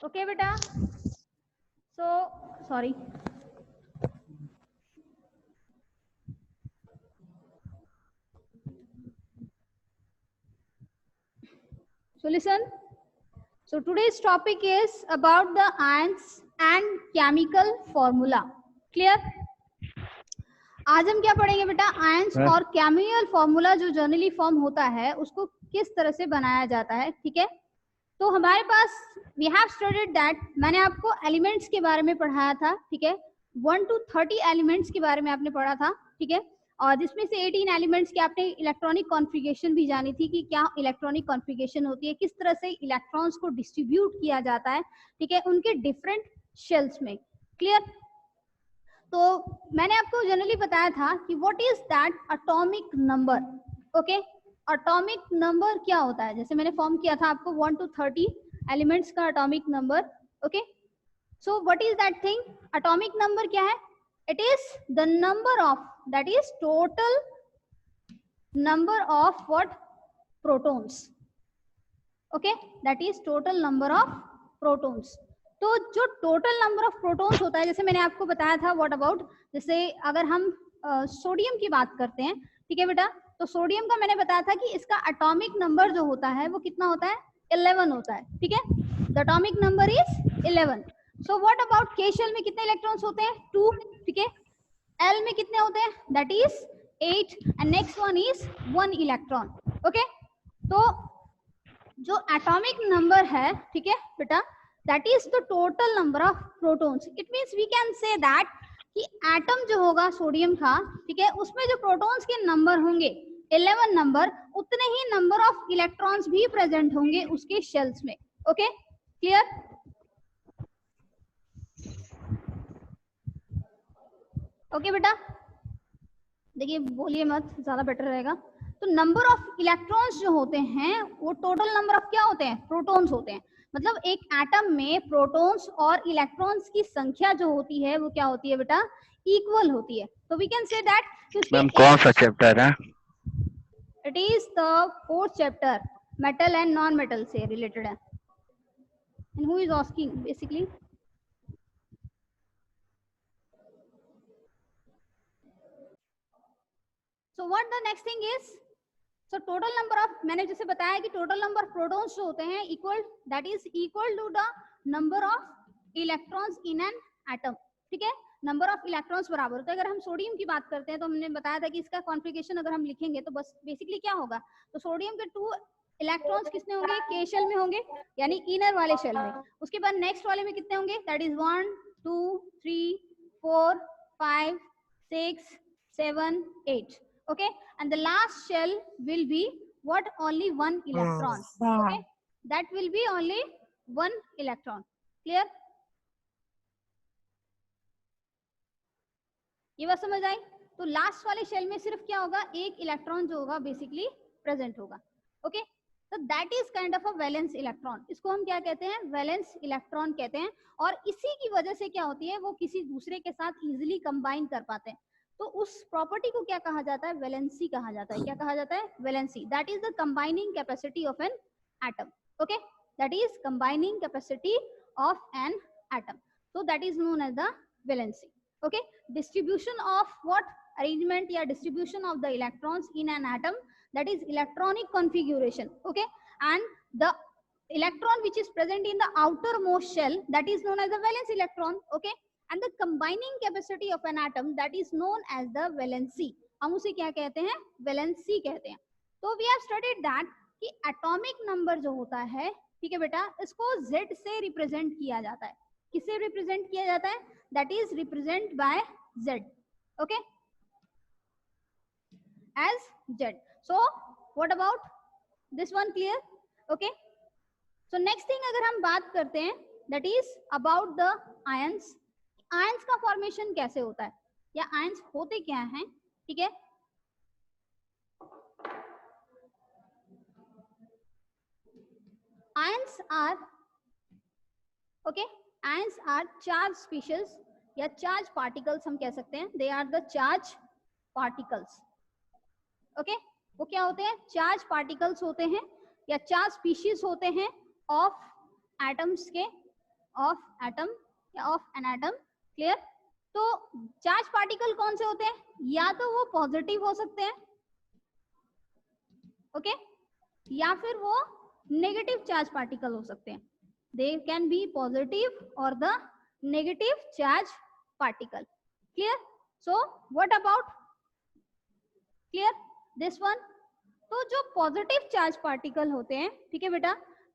Okay बेटा, so sorry, so listen, so today's topic is about the ions and chemical formula. Clear? आज हम क्या पढ़ेंगे बेटा, आयंस और केमिकल फॉर्मूला जो जनरली फॉर्म होता है उसको किस तरह से बनाया जाता है, ठीक है। तो हमारे पास वी हैव स्टडीड दैट, मैंने आपको एलिमेंट्स के बारे में पढ़ाया था, ठीक है, 1 to 30 एलिमेंट्स के बारे में आपने पढ़ा था, ठीक है, और जिसमें से 18 एलिमेंट्स के आपने इलेक्ट्रॉनिक कॉन्फ़िगरेशन भी जानी थी कि क्या इलेक्ट्रॉनिक कॉन्फ़िगरेशन होती है, किस तरह से इलेक्ट्रॉन्स को डिस्ट्रीब्यूट किया जाता है, ठीक है, उनके डिफरेंट शेल्स में। क्लियर? तो मैंने आपको जनरली बताया था कि what is that atomic number. Okay, atomic number क्या होता है, जैसे मैंने फॉर्म किया था आपको 1 to 30 एलिमेंट्स का atomic number. Okay, so what is that thing, atomic number क्या है, it is the number of, that is total number of what, protons. Okay, that is total number of protons. तो जो total number of protons होता है, जैसे मैंने आपको बताया था, व्हाट अबाउट, जैसे अगर हम सोडियम की बात करते हैं, ठीक है बेटा, तो सोडियम का मैंने बताया था कि इसका एटॉमिक नंबर जो होता है वो कितना होता है, 11 होता है, ठीक है, the atomic number is 11। So what about के शेल में कितने इलेक्ट्रॉन्स होते हैं, 2, ठीक है, एल में कितने होते हैं, that is 8, and next one is 1 electron. Okay, तो जो एटॉमिक नंबर है, ठीक है बेटा, that is the total number of protons. It means we can say that कि एटम जो होगा सोडियम का, ठीक है, उसमें जो प्रोटॉन्स के नंबर होंगे 11 नंबर, उतने ही नंबर ऑफ इलेक्ट्रॉन्स भी प्रेजेंट होंगे उसके शेल्स में। Okay, clear? ओके बेटा, देखिए बोलिए मत, ज्यादा बेटर रहेगा। तो नंबर ऑफ इलेक्ट्रॉन्स जो होते हैं वो टोटल नंबर ऑफ क्या होते हैं, प्रोटॉन्स होते हैं। मतलब एक एटम में प्रोटॉन्स और इलेक्ट्रॉन्स की संख्या जो होती है वो क्या होती है बेटा, इक्वल होती है। तो we can say that, ma'am कौन सा चैप्टर है? It is the 4th chapter, metal and non metal से रिलेटेड है। And who is asking basically, so what the next thing is, so total number of, मैंने जैसे बताया कि total number of protons जो होते हैं equal, that is equal to the number of electrons in an atom, ठीक है, number of electrons बराबर होता है। अगर हम सोडियम की बात करते हैं तो हमने बताया था कि इसका कॉन्फ़िगरेशन अगर हम लिखेंगे तो बस बेसिकली क्या होगा, तो सोडियम के 2 इलेक्ट्रॉन्स किसने होंगे, के शेल में होंगे, यानी इनर वाले शेल में। उसके बाद नेक्स्ट वाले में कितने होंगे, that is 1 2 3 4 5 6 7 8। Okay, and the last shell will be what, only 1 electron. Okay, that will be only 1 electron. Clear? ये बात समझ आई? तो लास्ट वाले शेल में सिर्फ क्या होगा, एक इलेक्ट्रॉन जो होगा बेसिकली प्रेजेंट होगा। ओके, तो that is kind of a valence electron, इसको हम क्या कहते हैं, वैलेंस इलेक्ट्रॉन कहते हैं। और इसी की वजह से क्या होती है, वो किसी दूसरे के साथ इजीली कंबाइन कर पाते हैं। तो उस प्रॉपर्टी को क्या कहा जाता है, वैलेंसी कहा जाता है। क्या कहा जाता है, valency. That is the combining capacity of an atom. Okay, that is combining capacity of an atom, so that is known as the valency. Okay, distribution of what, arrangement या distribution of the electrons in an atom, that is electronic configuration. Okay, and the electron which is present in the outermost shell, that is known as the valence electron. Okay, and the combining capacity of an atom, that is known as the valency. हम उसे क्या कहते हैं, valency कहते हैं। तो we have studied that कि atomic number जो होता है, ठीक है बेटा, इसको Z से रिप्रेजेंट किया जाता है। किससे रिप्रेजेंट किया जाता है, that is represent by Z। Okay, as Z। So what about this one, clear? Okay, so next thing अगर हम बात करते हैं, that is about the ions. Ions का फॉर्मेशन कैसे होता है, या आयंस होते क्या हैं, ठीक है। Ions are, okay, ions are charge species या चार्ज पार्टिकल्स हम कह सकते हैं। They are the charge particles. Okay, वो क्या होते हैं, चार्ज पार्टिकल्स होते हैं या चार्ज स्पीशीज होते हैं ऑफ एटम्स के, ऑफ एटम या ऑफ एन एटम। क्लियर? तो चार्ज पार्टिकल कौन से होते हैं? या तो वो पॉजिटिव हो सकते हैं, ओके, या फिर वो नेगेटिव चार्ज पार्टिकल हो सकते हैं। दे कैन बी पॉजिटिव और the negative charge particle. Clear? So what about, clear this one? तो जो पॉजिटिव चार्ज पार्टिकल होते हैं, ठीक है बेटा,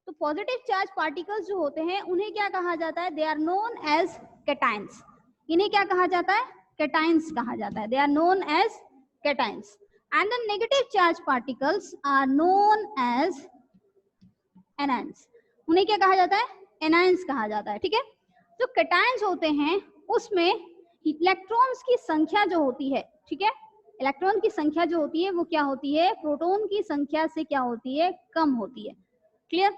तो पॉजिटिव चार्ज पार्टिकल्स जो होते हैं उन्हें क्या कहा जाता है? They are known as cations. इन्हें क्या कहा जाता है? कैटाइंस कहा जाता है। They are known as cations. And the negative charge particles are known as anions. उन्हें क्या कहा जाता है? एनायंस कहा जाता है। ठीक है? जो कैटायंस होते हैं उसमें इलेक्ट्रॉन्स की संख्या जो होती है, ठीक है, इलेक्ट्रॉन की संख्या जो होती है वो क्या होती है? प्रोटॉन की संख्या से क्या होती है? कम होती है। क्लियर?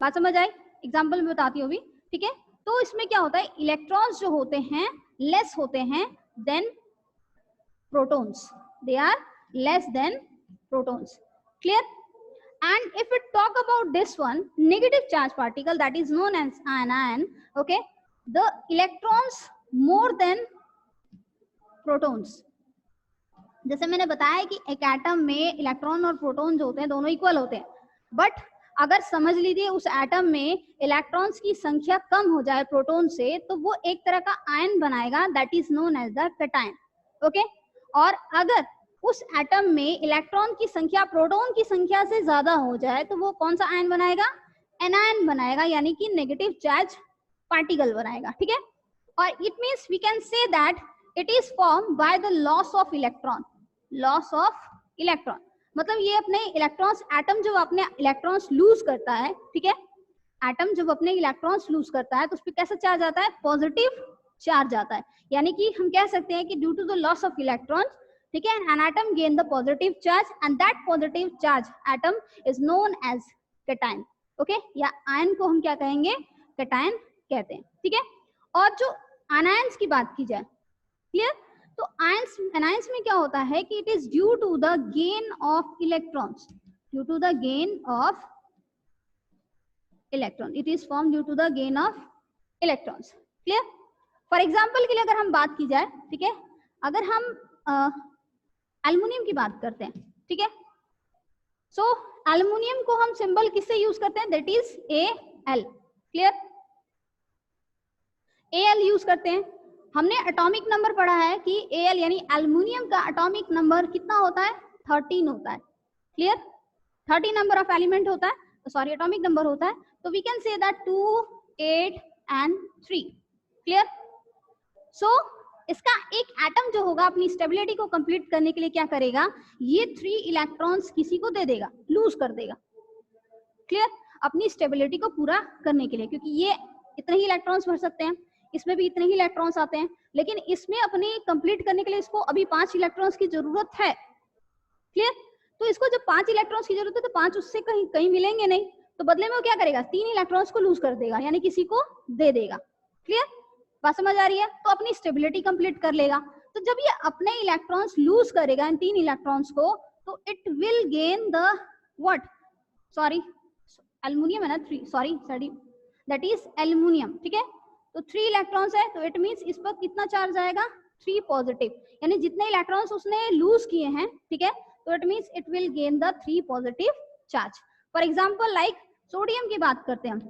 बात समझ आई? एग्जाम्पल में बताती हूँ अभी। ठीक है? तो इसमें क्या होता है? इलेक्ट्रॉन्स जो होते हैं लेस होते हैं than protons. They are less than protons. Clear? And if we talk about this one, negative charge particle, that is known as anion, okay, the electrons more than protons. जैसे मैंने बताया कि एक एटम में electron और proton जो होते हैं दोनों इक्वल होते हैं, बट अगर समझ लीजिए उस एटम में इलेक्ट्रॉन्स की संख्या कम हो जाए प्रोटॉन से, तो वो एक तरह का आयन बनाएगा, that is known as the cation. Okay? और अगर उस एटम में इलेक्ट्रॉन की संख्या प्रोटॉन की संख्या से ज्यादा हो जाए तो वो कौन सा आयन बनाएगा? एनायन बनाएगा, यानी कि नेगेटिव चार्ज पार्टिकल बनाएगा। ठीक है? और it means we can say that it is form by the loss of electron. Loss of electron मतलब ये अपने इलेक्ट्रॉन्स, एटम जब अपने इलेक्ट्रॉन्स लूज करता है, ठीक है, एटम जब अपने इलेक्ट्रॉन्स लूज करता है तो उस पर कैसा चार्ज आता है? पॉजिटिव चार्ज आता है। यानी कि हम कह सकते हैं कि due to the loss of electrons, ठीक है, an atom gain the positive charge and that positive charge atom is known as cation. Okay? या आयन को हम क्या कहेंगे? कैटायन कहते हैं। ठीक है? और जो आनायंस की बात की जाए, क्लियर, तो आयंस, एनायंस में क्या होता है कि it is due to the gain of electrons, due to the gain of electron, it is form due to the gain of electrons. Clear? For example के लिए अगर हम बात की जाए, ठीक है, अगर हम एल्युमिनियम की बात करते हैं, ठीक है, सो एल्युमिनियम को हम सिंबल किससे यूज करते हैं? That is Al। Clear? Al use करते हैं। हमने एटॉमिक नंबर पढ़ा है कि Al यानी एल्युमिनियम का एटॉमिक नंबर कितना होता है? 13 होता है। क्लियर? 13 नंबर ऑफ एलिमेंट होता है, सॉरी एटॉमिक नंबर होता है। तो we can say that 2, 8 and 3। Clear? So इसका एक एटम जो होगा अपनी स्टेबिलिटी को कंप्लीट करने के लिए क्या करेगा? ये 3 इलेक्ट्रॉन्स किसी को दे देगा, लूज कर देगा। क्लियर? अपनी स्टेबिलिटी को पूरा करने के लिए, क्योंकि ये इतने ही इलेक्ट्रॉन्स भर सकते हैं, इसमें भी इतने ही इलेक्ट्रॉन्स आते हैं, लेकिन इसमें अपनी कंप्लीट करने के लिए इसको अभी 5 इलेक्ट्रॉन्स की जरूरत है। क्लियर? तो इसको जब 5 इलेक्ट्रॉन्स की जरूरत है तो 5 उससे कहीं कहीं मिलेंगे नहीं, तो बदले में वो क्या करेगा? 3 इलेक्ट्रॉन्स को लूज कर देगा, यानी किसी को दे देगा। क्लियर? बात समझ आ रही है? तो अपनी स्टेबिलिटी कंप्लीट कर लेगा। तो जब ये अपने इलेक्ट्रॉन्स लूज करेगा इन 3 इलेक्ट्रॉन्स को, तो it will gain the what, sorry aluminium है ना, 3, सॉरी दैट इज एल्युमिनियम। ठीक है? तो 3 इलेक्ट्रॉन्स है, तो इट मींस इस पर कितना चार्ज आएगा? 3 पॉजिटिव, यानी जितने इलेक्ट्रॉन्स उसने लूज किए हैं, ठीक है, तो it means it will gain the 3 positive charge. For example like sodium की बात करते हैं हम,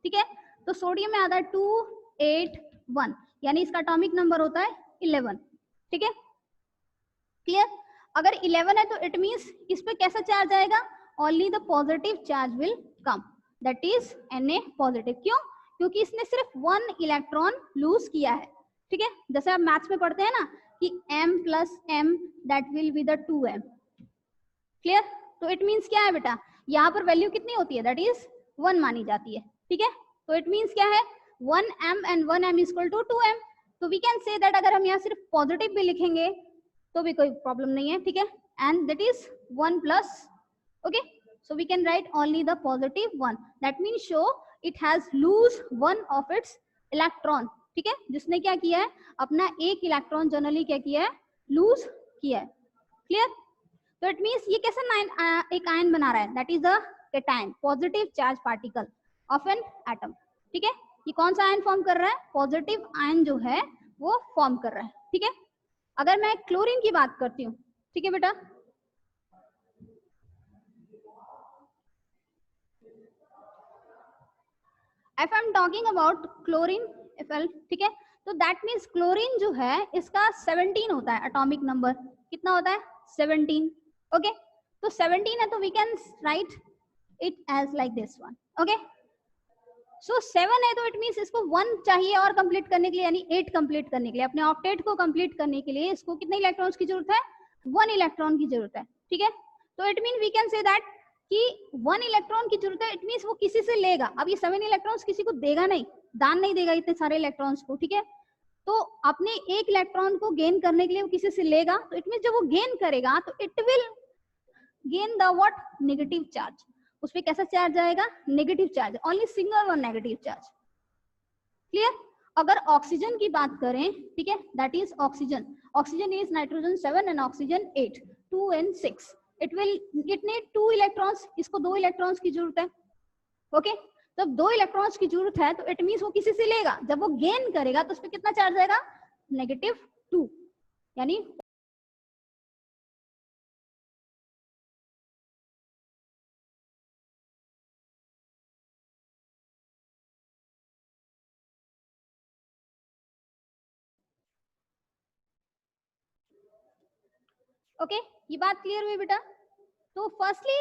ठीक है, तो सोडियम में आता है 2, 8, 1, यानी इसका एटॉमिक नंबर होता है 11। ठीक है? क्लियर? अगर 11 है तो इट मींस इस पे कैसा चार्ज आएगा? Only the positive charge will come, that is Na positive. क्यों? क्योंकि इसने सिर्फ 1 इलेक्ट्रॉन लूज किया है। ठीक है? जैसे आप मैथ्स में पढ़ते हैं ना कि m + m that will be the 2m। Clear? तो इट मींस क्या है बेटा? यहाँ पर वैल्यू कितनी होती है? दैट इज 1 मानी जाती है। ठीक है? तो इट मींस क्या है? 1m and 1m equal to 2m। तो वी कैन से दैट अगर हम यहाँ सिर्फ पॉजिटिव भी लिखेंगे तो भी कोई प्रॉब्लम नहीं है। ठीक है? And that is 1 plus, okay, so we can write only the positive 1, that means show it has lose 1 of its electron. ठीक है? जिसने क्या किया है? अपना एक इलेक्ट्रॉन जनरली क्या किया है? लूज किया है। क्लियर? तो इट मीन्स ये कैसा एक आयन बना रहा है? That is a cation, positive charge particle of an atom. ठीक है? ये कौन सा आयन फॉर्म कर रहा है, पॉजिटिव आयन जो है वो फॉर्म कर रहा है, ठीक है। अगर मैं क्लोरीन की बात करती हूँ, ठीक है बेटा, if I'm talking about chlorine, ठीक है, तो दैट मीन्स क्लोरीन जो है इसका 17 होता है एटॉमिक नंबर, कितना होता है 17, ओके। तो 17 है तो we can write it as like this one, okay. So 7 है तो इट मीन्स इसको 1 चाहिए और कंप्लीट करने के लिए, यानी 8 कंप्लीट करने के लिए, अपने ऑक्टेट को कंप्लीट करने के लिए इसको कितने इलेक्ट्रॉन्स की जरूरत है, 1 इलेक्ट्रॉन की जरूरत है, ठीक है। तो it mean we can say that कि 1 इलेक्ट्रॉन की जरूरत है, इट मीन्स वो किसी से लेगा। अब ये 7 इलेक्ट्रॉन्स किसी को देगा नहीं, दान नहीं देगा इतने सारे इलेक्ट्रॉन्स को, ठीक है। तो अपने एक इलेक्ट्रॉन को गेन करने के लिए वो किसी से लेगा, तो इट मीन्स जब वो गेन करेगा तो it will gain the what, negative charge. उस पे कैसा चार्ज आएगा, negative charge, only single one negative charge, clear. अगर ऑक्सीजन की बात करें, ठीक है, that is oxygen, oxygen is nitrogen 7 and oxygen 8, 2 and 6, it need 2 electrons, इसको 2 इलेक्ट्रॉन्स की जरूरत है, ओके। जब 2 इलेक्ट्रॉन्स की जरूरत है तो इट मीन्स वो किसी से लेगा, जब वो गेन करेगा तो उस पर कितना चार्ज आएगा, -2, यानी ओके, ये बात क्लियर हुई बेटा। तो फर्स्टली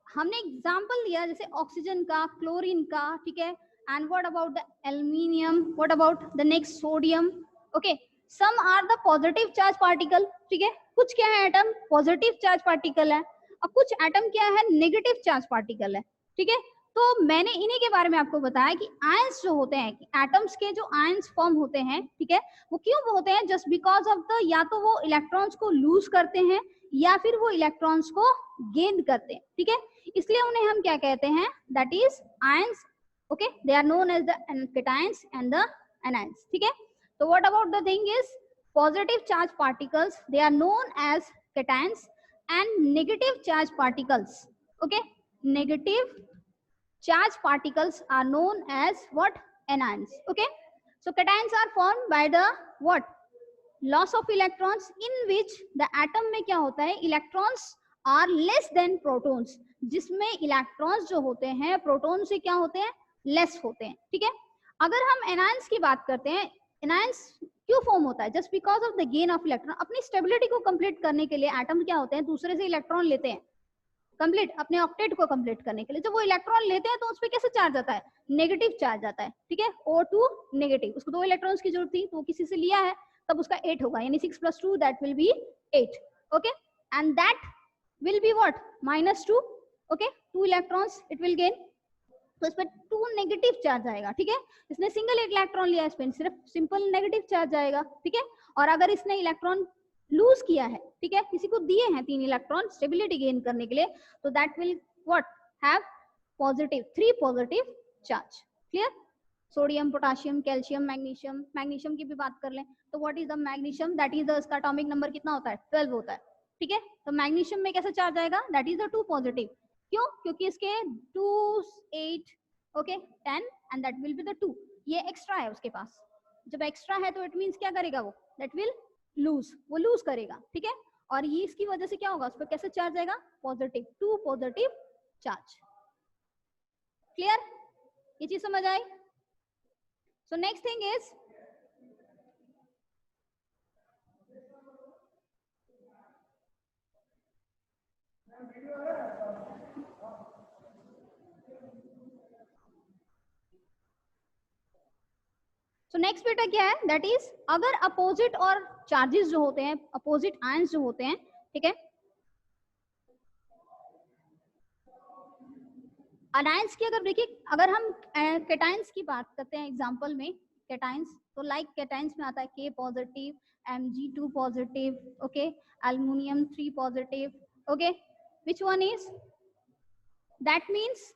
हमने एग्जांपल दिया जैसे ऑक्सीजन का, क्लोरीन का, ठीक है, and what about the aluminium, what about the next sodium, okay. Some are the positive charge particle, ठीक है, कुछ क्या है एटम पॉजिटिव चार्ज पार्टिकल है, और कुछ एटम क्या है नेगेटिव चार्ज पार्टिकल है, ठीक है। तो मैंने इन्हीं के बारे में आपको बताया कि आयंस जो होते हैं, एटम्स के जो आयंस फॉर्म होते हैं, ठीक है, वो क्यों होते हैं, जस्ट बिकॉज ऑफ द, या तो वो इलेक्ट्रॉन्स को लूज करते हैं या फिर वो इलेक्ट्रॉन्स को गेन करते हैं, ठीक है, इसलिए उन्हें हम क्या कहते हैं, that is ions, okay. They are known as the cations and the anions, ठीक है। तो what about the thing is positive charge particles, they are known as cations, and negative charge particles, okay, negative charge particles are known as what, anions, okay. So cations are formed by the what, loss of electrons, in which the atom में क्या होता है, electrons are less than protons, जिसमें electrons जो होते हैं proton से क्या होते हैं, लेस होते हैं, ठीक है। अगर हम एनायंस की बात करते हैं, एनायंस क्यों फॉर्म होता है, just because of the gain of electron, अपनी स्टेबिलिटी को कंप्लीट करने के लिए एटम क्या होते हैं, दूसरे से इलेक्ट्रॉन लेते हैं, कंप्लीट अपने ऑक्टेट को कंप्लीट करने के लिए। जब वो इलेक्ट्रॉन लेते हैं तो उस पर कैसे चार्ज आता है, नेगेटिव चार्ज आता है, ठीक है, O2 नेगेटिव, उसको 2 इलेक्ट्रॉन्स की जरूरत थी तो वो किसी से लिया है, तब उसका 8 होगा, यानी 6 + 2 that will B 8, okay, and that will be what, -2, okay, 2 electrons it will gain, तो इस पर 2 नेगेटिव चार्ज आएगा, ठीक है। इसने सिंगल इलेक्ट्रॉन लिया, इस पर सिर्फ सिंपल नेगेटिव चार्ज आएगा, ठीक है। और अगर इसने इलेक्ट्रॉन लूज किया है, ठीक है, किसी को दिए हैं 3 इलेक्ट्रॉन स्टेबिलिटी गेन करने के लिए, तो that will what, have positive 3 positive charge, clear. Sodium, potassium, calcium, magnesium, magnesium की भी बात कर लें तो what is the magnesium, that is the, इसका एटॉमिक नंबर कितना होता है, 12 होता है, ठीक है। तो मैग्नीशियम में कैसा चार्ज आएगा, दैट इज द 2 पॉजिटिव, क्यों, क्योंकि इसके 2 8 okay 10 and that will be the 2, ये एक्स्ट्रा है उसके पास, जब एक्स्ट्रा है तो इट मींस क्या करेगा वो, दैट विल लूज, वो लूज करेगा, ठीक है। और ये इसकी वजह से क्या होगा, उस पर कैसे चार्ज आएगा, पॉजिटिव, 2 पॉजिटिव चार्ज, क्लियर, ये चीज समझ आई। So next thing is, so next बेटा क्या है, दैट इज अगर अपोजिट और चार्जेस जो होते हैं, अपोजिट आयंस जो होते हैं, ठीक है, अनायंस की अगर देखिए, अगर हम केटायंस की बात करते हैं एग्जांपल में, केटायंस तो लाइक केटायंस में आता है K positive, Mg2 positive, okay, aluminium 3 positive, okay, which one is, that means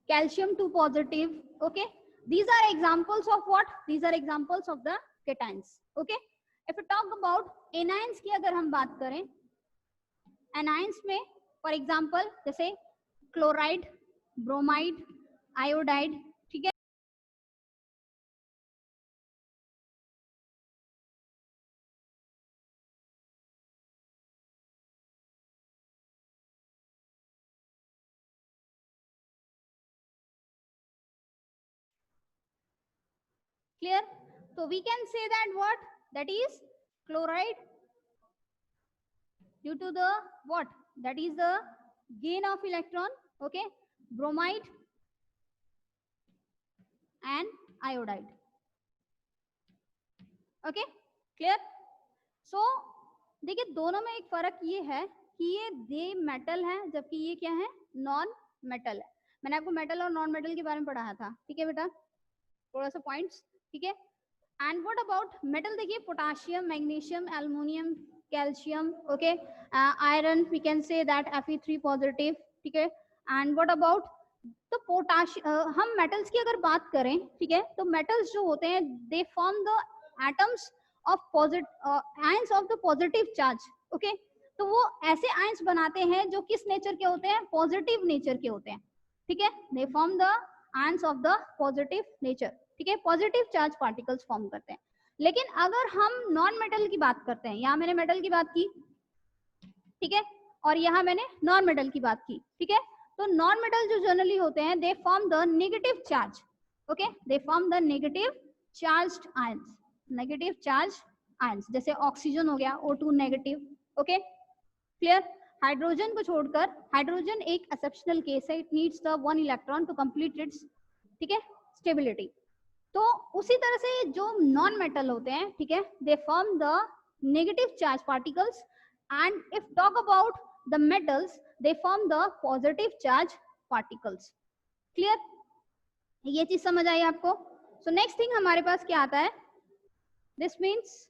calcium 2 positive, okay, these are examples of what, these are examples of the cations, okay. If we talk about anions की अगर हम बात करें, anions में for example जैसे chloride, bromide, iodide, ठीक है, Clear? So we can say that what? That is chloride due to the what? That is the gain of electron. Okay. Bromide and iodide. Okay. Clear? So देखिए दोनों में एक फर्क ये है कि ये दे मेटल है जबकि ये क्या है? नॉन मेटल है. मैंने आपको मेटल और नॉन मेटल के बारे में पढ़ाया था. ठीक है बेटा, थोड़ा सा पॉइंट्स. ठीक है. And what about metal? देखिए potassium, magnesium, aluminium, calcium. Okay. Iron we can say that Fe3 positive. ठीक है. एंड व्हाट अबाउट तो पोटाशियम, हम मेटल्स की अगर बात करें, ठीक है, तो मेटल्स जो होते हैं they form the atoms of positive ions of the positive charge. Okay. तो वो ऐसे आयंस बनाते हैं जो किस नेचर के होते हैं? पॉजिटिव नेचर के होते हैं. ठीक है. They form the ions of the positive nature. ठीक है. पॉजिटिव चार्ज पार्टिकल्स फॉर्म करते हैं. लेकिन अगर हम नॉन मेटल की बात करते हैं, यहाँ मैंने मेटल की बात की, ठीक है, और यहाँ मैंने नॉन मेटल की बात की. ठीक है. तो नॉन मेटल जो जनरली होते हैं they form the negative charge. Okay. They form the negative charged ions. Negative charge ions जैसे ऑक्सीजन हो गया, O2 negative. Okay. Clear? Hydrogen को छोड़कर, हाइड्रोजन एक एक्सेप्शनल केस है. It needs the 1 electron to complete its, ठीक है, stability. तो उसी तरह से जो नॉन मेटल होते हैं, ठीक है, they form the negative charge particles. And if talk about the metals they form the positive charge particles. Clear? ये चीज समझ आई आपको? सो नेक्स्ट थिंग हमारे पास क्या आता है? This means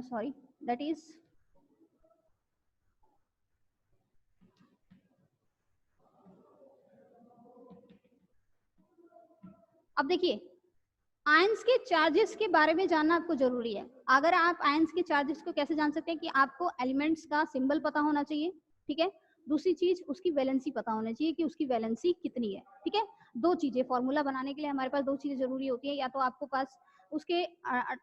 sorry, that is अब देखिए आयंस के चार्जेस के बारे में जानना आपको जरूरी है. अगर आप आयंस के चार्जेस को कैसे जान सकते हैं? कि आपको एलिमेंट्स का सिंबल पता होना चाहिए. ठीक है. दूसरी चीज उसकी वैलेंसी पता होना चाहिए कि उसकी वैलेंसी कितनी है. ठीक है. दो चीजें फॉर्मूला बनाने के लिए हमारे पास दो चीजें जरूरी होती है. या तो आपको पास उसके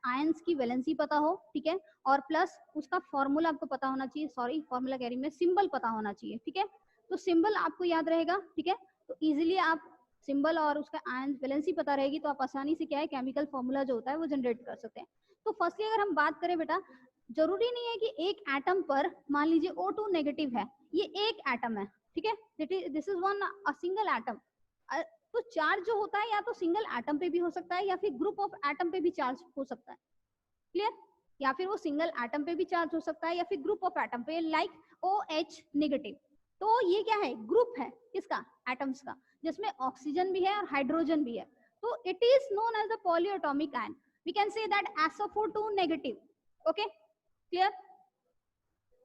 आयंस की वैलेंसी पता हो, ठीक है, और प्लस उसका फॉर्मूला आपको पता होना चाहिए. सॉरी, फॉर्मूला कह रही मैं, सिंबल पता होना चाहिए. ठीक है. तो सिंबल आपको याद रहेगा. ठीक है. तो इजिली आप सिंबल और उसका आयन वैलेंसी पता रहेगी तो आप आसानी से क्या है केमिकल फॉर्मूला जो होता है वो जनरेट कर सकते हैं. तो फर्स्टली अगर हम बात करें बेटा, जरूरी नहीं है कि एक एटम पर मान लीजिए O2 नेगेटिव है, ये एक एटम है. ठीक है. This is one a single atom. तो चार्ज जो होता है या तो सिंगल एटम पे भी हो सकता है या फिर ग्रुप ऑफ एटम पे भी चार्ज हो सकता है. क्लियर? या फिर वो सिंगल एटम पे भी चार्ज हो सकता है या फिर ग्रुप ऑफ एटम पे, लाइक OH नेगेटिव. तो ये क्या है? ग्रुप है किसका? एटम्स का, जिसमें ऑक्सीजन भी है और हाइड्रोजन भी है. तो it is known as the polyatomic ion. We can say that SO2 negative. Okay. Clear?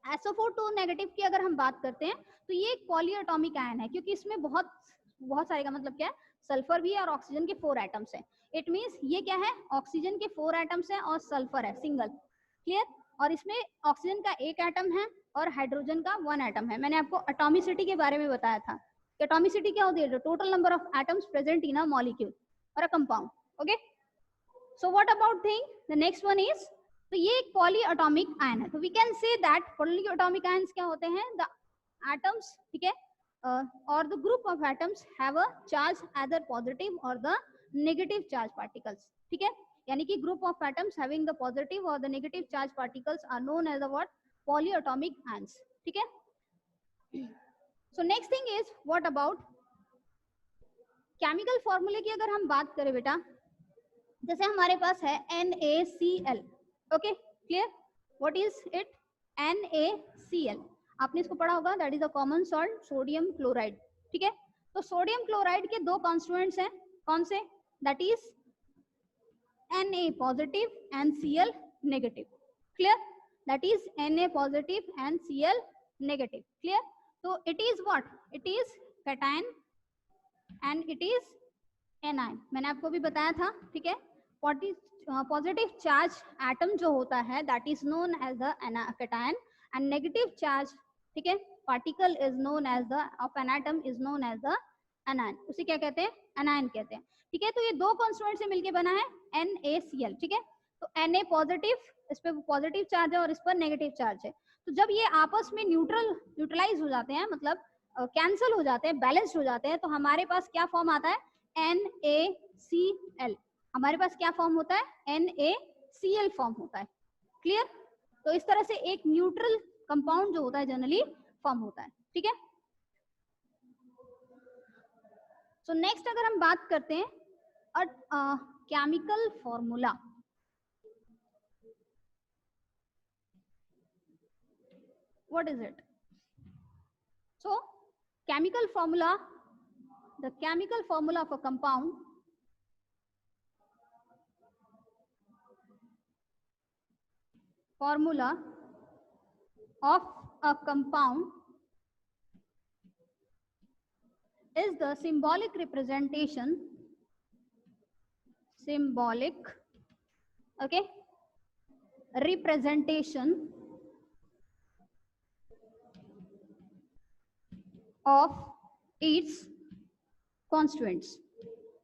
SO2 negative की अगर हम बात करते हैं तो ये एक पॉलीएटॉमिक आयन है क्योंकि इसमें बहुत सारे का मतलब क्या है? सल्फर भी है और ऑक्सीजन के 4 एटम्स हैं. इट मींस ये क्या है? ऑक्सीजन के 4 एटम्स हैं और सल्फर है सिंगल. क्लियर? और इसमें ऑक्सीजन का एक एटम है और हाइड्रोजन का 1 एटम है. मैंने आपको एटॉमिसिटी के बारे में बताया था. एटॉमिसिटी क्या होती है? Total number of atoms present in a molecule और a compound. Okay. So what about thing the next one is, तो ये एक पॉलीएटॉमिक आयन है. तो we can say that polyatomic ions क्या होते हैं? द एटम्स, ठीक है, और the group of atoms have a charge either positive और द नेगेटिव चार्ज पार्टिकल्स. ठीक है. यानी कि group of atoms having the positive और the negative charge particles are known as the what? Polyatomic ions. ठीक है. So next thing is what about chemical फॉर्मूले की अगर हम बात करें बेटा, जैसे हमारे पास है NaCl. Okay. Clear? What is it? NaCl. आपने इसको पढ़ा होगा. That is a common salt, sodium chloride. ठीक है. तो सोडियम क्लोराइड के दो कॉन्स्टिट्यूएंट्स हैं. कौन से? That is Na positive and Cl negative. Clear? That is Na positive and Cl negative. Clear? तो it is what? It is cation and it is anion. मैंने आपको भी बताया था. ठीक है. पॉजिटिव चार्ज एटम जो होता है that is known as the cation and negative charge ठीक है, particle is known as the of an atom is known as the anion, उसे क्या कहते हैं, एनायन कहते हैं। ठीक है, तो ये दो कॉन्स्टिट्यूएंट से मिलके बना है NaCl। ठीक है, तो Na पॉजिटिव, इस पे पॉजिटिव चार्ज है और इस पर नेगेटिव चार्ज है। तो जब ये आपस में न्यूट्रलाइज हो जाते हैं, मतलब कैंसिल हो जाते हैं, बैलेंस्ड हो जाते हैं, तो हमारे पास क्या फॉर्म आता है, NaCl। हमारे पास क्या फॉर्म होता है, NaCl फॉर्म होता है। क्लियर? तो इस तरह से एक न्यूट्रल कंपाउंड जो होता है जनरली फॉर्म होता है। ठीक है, सो नेक्स्ट अगर हम बात करते हैं chemical formula, what is it? So chemical formula, the chemical formula of a compound is the symbolic representation, representation of its constituents,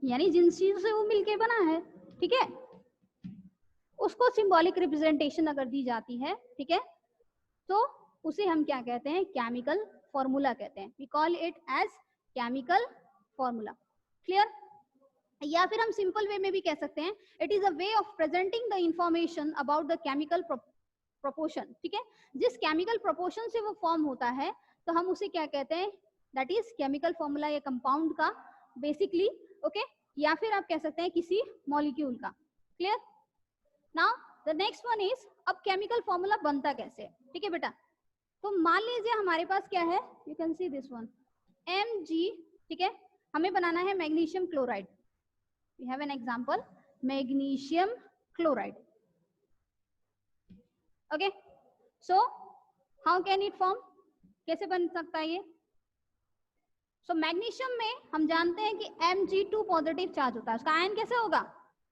यानी जिन चीजों से वो मिलके बना है। ठीक है, उसको सिंबॉलिक रिप्रेजेंटेशन अगर दी जाती है, ठीक है, तो उसे हम क्या कहते हैं, केमिकल फॉर्मूला कहते हैं। We call it as chemical formula. Clear? या फिर हम सिंपल वे में भी कह सकते हैं, it is a way of presenting the information about the chemical proportion. ठीक है, जिस केमिकल प्रोपोर्शन से वो फॉर्म होता है तो हम उसे क्या कहते हैं, दैट इज केमिकल फॉर्मूला, या कंपाउंड का बेसिकली। ओके, या फिर आप कह सकते हैं किसी मॉलिक्यूल का। Clear? Now the next one is, अब केमिकल फॉर्मूला बनता कैसे है। ठीक है बेटा, तो मान लीजिए हमारे पास क्या है, you can see this one Mg। ठीक है, हमें बनाना है magnesium chloride. We have an example, magnesium chloride. Okay, so how can it form, कैसे बन सकता है ये? सो मैग्नीशियम में हम जानते हैं कि Mg2 पॉजिटिव चार्ज होता है, उसका आयन कैसे होगा,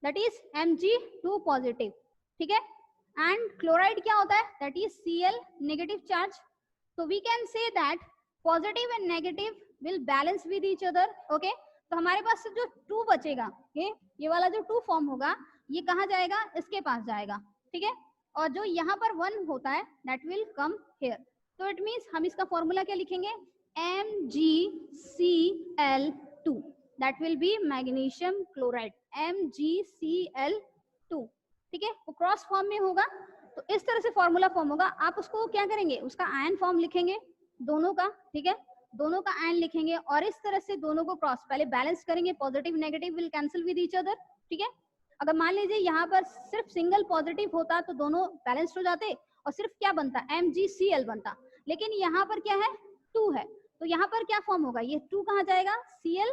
दैट इज Mg2 पॉजिटिव। ठीक है, एंड क्लोराइड क्या होता है, that is Cl negative charge. so we can say that positive and negative will balance with each other. okay, तो हमारे पास जो 2 बचेगा, ये वाला जो 2 फॉर्म होगा, ये कहाँ जाएगा, इसके पास जाएगा। ठीक है, और जो यहाँ पर 1 होता है that will come here। तो इट मीन्स हम इसका फॉर्मूला क्या लिखेंगे, MgCl2, that will be magnesium chloride, MgCl2। ठीक है, वो क्रॉस फॉर्म में होगा, तो इस तरह से फॉर्मूला फॉर्म होगा। आप उसको क्या करेंगे, उसका आयन फॉर्म लिखेंगे दोनों का। ठीक है, दोनों का आयन लिखेंगे और इस तरह से दोनों को क्रॉस पहले बैलेंस करेंगे, positive negative will cancel with each other. ठीक है, अगर मान लीजिए यहाँ पर सिर्फ सिंगल पॉजिटिव होता तो दोनों बैलेंस्ड हो जाते और सिर्फ क्या बनता, MgCl बनता, लेकिन यहाँ पर क्या है, 2 है, तो यहाँ पर क्या फॉर्म होगा, ये 2 कहाँ जाएगा, Cl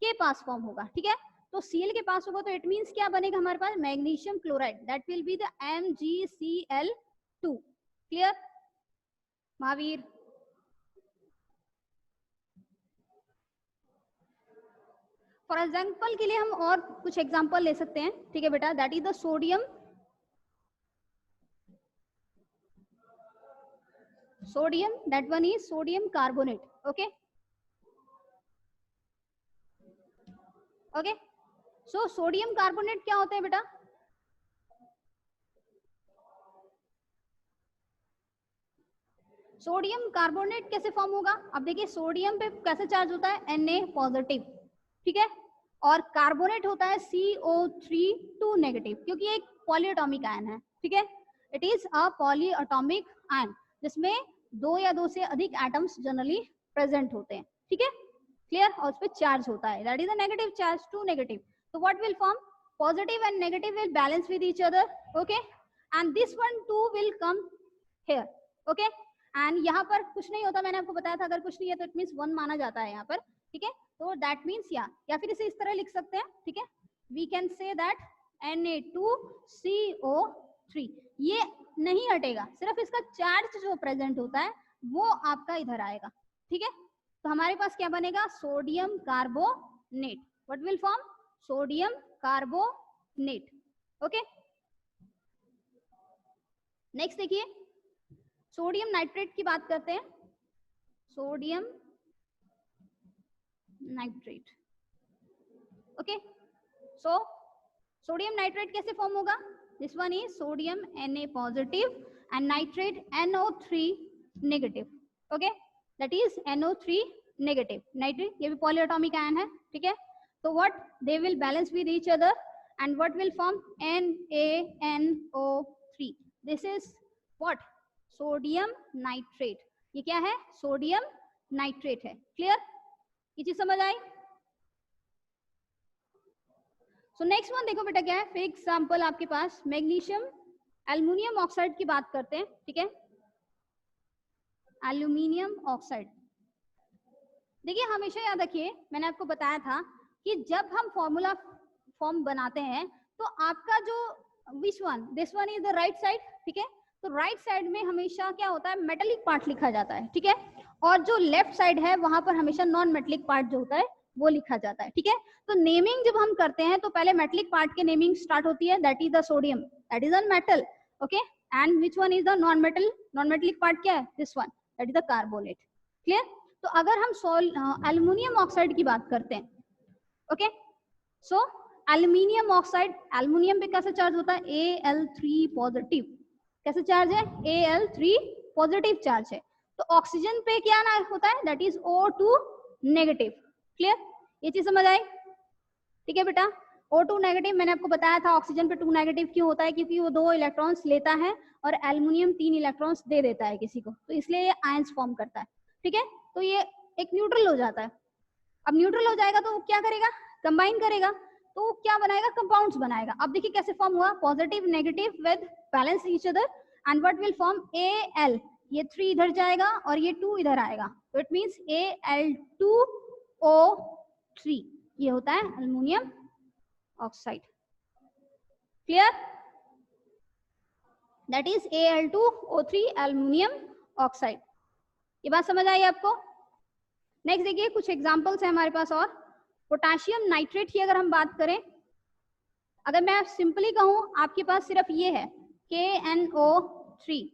के पास फॉर्म होगा। ठीक है, तो Cl के पास होगा तो इट मींस क्या बनेगा हमारे पास, magnesium chloride, that will be the MgCl2। Clear Mahavir? For example के लिए हम और कुछ एग्जाम्पल ले सकते हैं। ठीक है बेटा, that is the sodium that one is sodium carbonate. Okay okay, so sodium carbonate क्या होता है बेटा, सोडियम कार्बोनेट कैसे फॉर्म होगा, अब देखिए सोडियम पे कैसे चार्ज होता है, Na पॉजिटिव। ठीक है, और कार्बोनेट होता है CO3 नेगेटिव, क्योंकि एक पॉलीएटॉमिक आयन है। ठीक है, it is a polyatomic ion जिसमें 2 या 2 से अधिक एटम्स जनरली प्रेजेंट होते हैं। ठीक है, क्लियर, और उस पर चार्ज होता है, that is a negative charge, 2 negative. तो what will form, positive and negative will balance with each other. Okay, and this one 2 will come here. Okay, and यहाँ पर कुछ नहीं होता, मैंने आपको बताया था, अगर कुछ नहीं है तो इट मींस 1 माना जाता है यहाँ पर। ठीक है, तो दैट मीन्स या फिर इसे इस तरह लिख सकते हैं। ठीक है, we can say that Na2CO3, ये नहीं हटेगा, सिर्फ इसका चार्ज जो प्रेजेंट होता है वो आपका इधर आएगा। ठीक है, तो हमारे पास क्या बनेगा, sodium carbonate, what will form, sodium carbonate. Okay, next देखिए सोडियम नाइट्रेट की बात करते हैं। Sodium nitrate. Okay, so sodium nitrate कैसे फॉर्म होगा? This one is sodium Na positive and nitrate NO3 negative. Okay, that is NO3 negative nitrate. ये भी polyatomic ion है, ठीक है। तो what they will balance with each other and what will form NaNO3। This is what? Sodium nitrate. ये क्या है? Sodium nitrate है। क्लियर? ये चीज समझ आई? सो नेक्स्ट वन देखो बेटा क्या है। फॉर एग्जांपल आपके पास मैग्नीशियम एल्युमिनियम ऑक्साइड की बात करते हैं, ठीक है। एल्यूमिनियम ऑक्साइड, देखिए हमेशा याद रखिए, मैंने आपको बताया था कि जब हम फॉर्मूला फॉर्म बनाते हैं तो आपका जो which one, this one is the right side, ठीक है। तो राइट साइड में हमेशा क्या होता है? मेटेलिक पार्ट लिखा जाता है, ठीक है। और जो लेफ्ट साइड है वहां पर हमेशा नॉन मेटेलिक पार्ट जो होता है वो लिखा जाता है, ठीक है। तो नेमिंग जब हम करते हैं तो पहले मेटेलिक पार्ट के नेमिंग स्टार्ट होती है, that is the sodium, that is a metal, okay. And which one is the non metal? Non metallic part क्या है? This one, that is the carbonate. Clear? तो अगर हम एल्युमिनियम ऑक्साइड की बात करते हैं, ओके, सो एल्युमिनियम ऑक्साइड, एल्युमिनियम पे कैसे चार्ज होता है? Al3 positive. कैसे चार्ज है? Al3 पॉजिटिव चार्ज है। तो ऑक्सीजन पे क्या ना होता है? That is O2 negative. Clear? ये चीज समझ आई? ठीक है बेटा। O2 नेगेटिव मैंने आपको बताया था, ऑक्सीजन पे 2 नेगेटिव क्यों होता है? क्योंकि वो 2 इलेक्ट्रॉन्स लेता है और एल्युमिनियम 3 इलेक्ट्रॉन्स दे देता है किसी को, तो इसलिए ये आयंस फॉर्म करता है, ठीक है। तो ये एक न्यूट्रल हो जाता है। अब न्यूट्रल हो जाएगा तो वो क्या करेगा? कंबाइन करेगा, तो क्या बनाएगा? कंपाउंड्स बनाएगा। अब देखिए कैसे फॉर्म हुआ? Positive negative with balance each other and what will form? Al। ये 3 इधर जाएगा और ये 2 इधर आएगा, तो इट मींस Al2O3। ये होता है aluminium oxide. Clear? That is Al2O3 aluminium oxide. ये बात समझ आई आपको? नेक्स्ट देखिए कुछ एग्जांपल्स है हमारे पास और। पोटेशियम नाइट्रेट की अगर हम बात करें, अगर मैं सिंपली कहूं आपके पास सिर्फ ये है KNO3,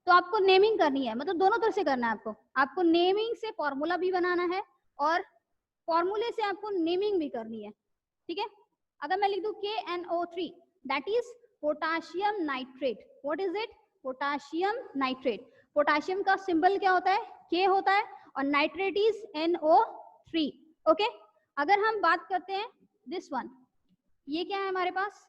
तो आपको नेमिंग करनी है, मतलब दोनों तरह से करना है आपको। आपको नेमिंग से फॉर्मूला भी बनाना है और फॉर्मूले से आपको नेमिंग भी करनी है, ठीक है। अगर मैं लिख दूं KNO3, that is potassium nitrate. What is it? Potassium nitrate. Potassium का सिंबल क्या होता है? K होता है और नाइट्रेट इज NO3, ओके। अगर हम बात करते हैं दिस वन, ये क्या है हमारे पास?